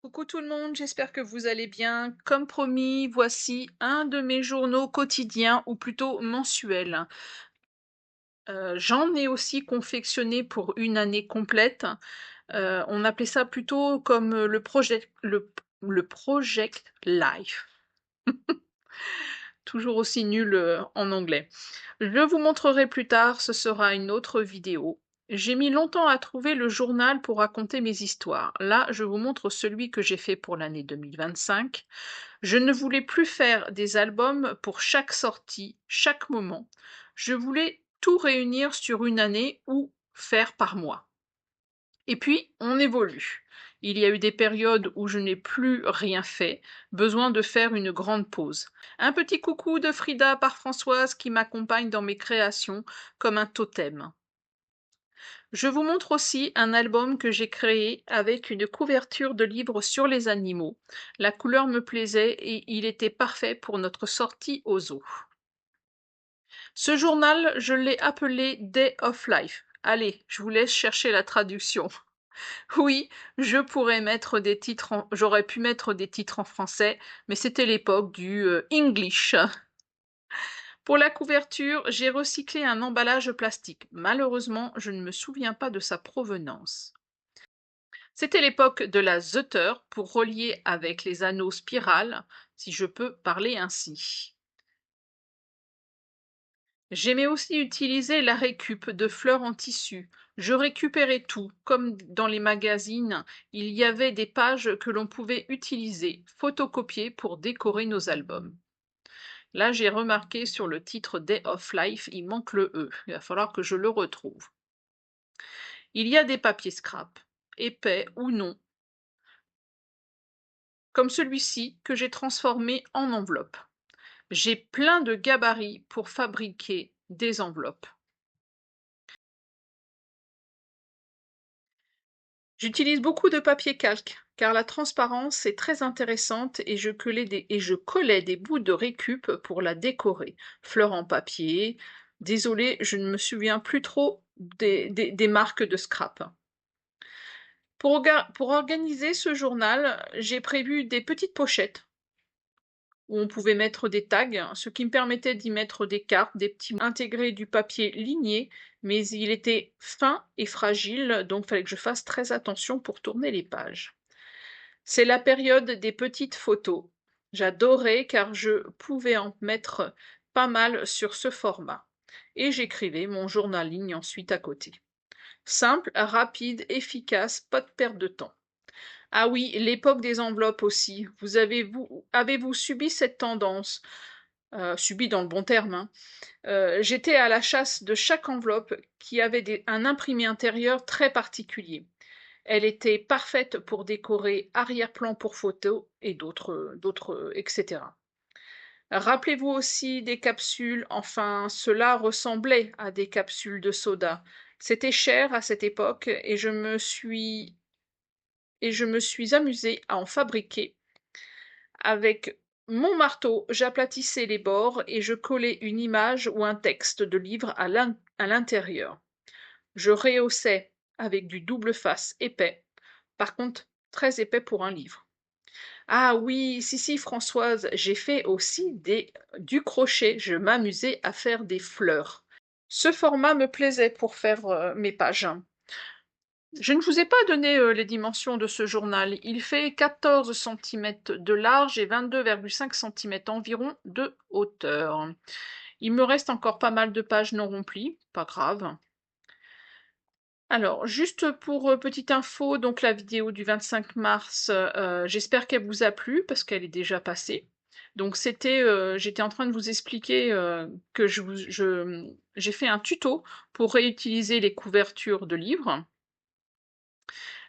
Coucou tout le monde, j'espère que vous allez bien. Comme promis, voici un de mes journaux quotidiens ou plutôt mensuels. J'en ai aussi confectionné pour une année complète. On appelait ça plutôt comme le Project Life. Toujours aussi nul en anglais. Je vous montrerai plus tard, ce sera une autre vidéo. J'ai mis longtemps à trouver le journal pour raconter mes histoires. Là, je vous montre celui que j'ai fait pour l'année 2025. Je ne voulais plus faire des albums pour chaque sortie, chaque moment. Je voulais tout réunir sur une année ou faire par mois. Et puis, on évolue. Il y a eu des périodes où je n'ai plus rien fait, besoin de faire une grande pause. Un petit coucou de Frida par Françoise qui m'accompagne dans mes créations comme un totem. Je vous montre aussi un album que j'ai créé avec une couverture de livre sur les animaux. La couleur me plaisait et il était parfait pour notre sortie au zoo. Ce journal, je l'ai appelé Day of Life. Allez, je vous laisse chercher la traduction. Oui, j'aurais pu mettre des titres en français, mais c'était l'époque du English. Pour la couverture, j'ai recyclé un emballage plastique. Malheureusement, je ne me souviens pas de sa provenance. C'était l'époque de la Zutter pour relier avec les anneaux spirales, si je peux parler ainsi. J'aimais aussi utiliser la récup de fleurs en tissu. Je récupérais tout, comme dans les magazines, il y avait des pages que l'on pouvait utiliser, photocopier pour décorer nos albums. Là, j'ai remarqué sur le titre Day of Life, il manque le E. Il va falloir que je le retrouve. Il y a des papiers scrap, épais ou non, comme celui-ci que j'ai transformé en enveloppe. J'ai plein de gabarits pour fabriquer des enveloppes. J'utilise beaucoup de papier calque, car la transparence est très intéressante et je collais des bouts de récup pour la décorer. Fleurs en papier. Désolée, je ne me souviens plus trop des marques de scrap. Pour organiser ce journal, j'ai prévu des petites pochettes où on pouvait mettre des tags, ce qui me permettait d'y mettre des cartes, des petits intégrés du papier ligné, mais il était fin et fragile, donc il fallait que je fasse très attention pour tourner les pages. C'est la période des petites photos. J'adorais car je pouvais en mettre pas mal sur ce format. Et j'écrivais mon journal ligne ensuite à côté. Simple, rapide, efficace, pas de perte de temps. Ah oui, l'époque des enveloppes aussi. Avez-vous subi cette tendance? Subi dans le bon terme, hein. J'étais à la chasse de chaque enveloppe qui avait un imprimé intérieur très particulier. Elle était parfaite pour décorer arrière-plan pour photo et d'autres, etc. Rappelez-vous aussi des capsules, enfin, cela ressemblait à des capsules de soda. C'était cher à cette époque et je me suis amusée à en fabriquer. Avec mon marteau, j'aplatissais les bords et je collais une image ou un texte de livre à l'intérieur. Je rehaussais avec du double face épais, par contre très épais pour un livre. Ah oui, si, Françoise, j'ai fait aussi du crochet, je m'amusais à faire des fleurs. Ce format me plaisait pour faire mes pages. Je ne vous ai pas donné les dimensions de ce journal. Il fait 14 cm de large et 22,5 cm environ de hauteur. Il me reste encore pas mal de pages non remplies, pas grave. Alors, juste pour petite info, donc la vidéo du 25 mars, j'espère qu'elle vous a plu parce qu'elle est déjà passée. Donc j'étais en train de vous expliquer que j'ai fait un tuto pour réutiliser les couvertures de livres.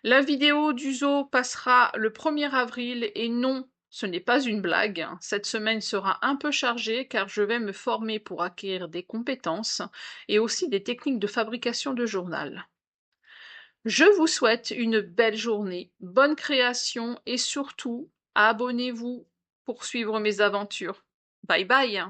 La vidéo du zoo passera le 1er avril et non, ce n'est pas une blague. Cette semaine sera un peu chargée car je vais me former pour acquérir des compétences et aussi des techniques de fabrication de journal. Je vous souhaite une belle journée, bonne création et surtout, abonnez-vous pour suivre mes aventures. Bye bye!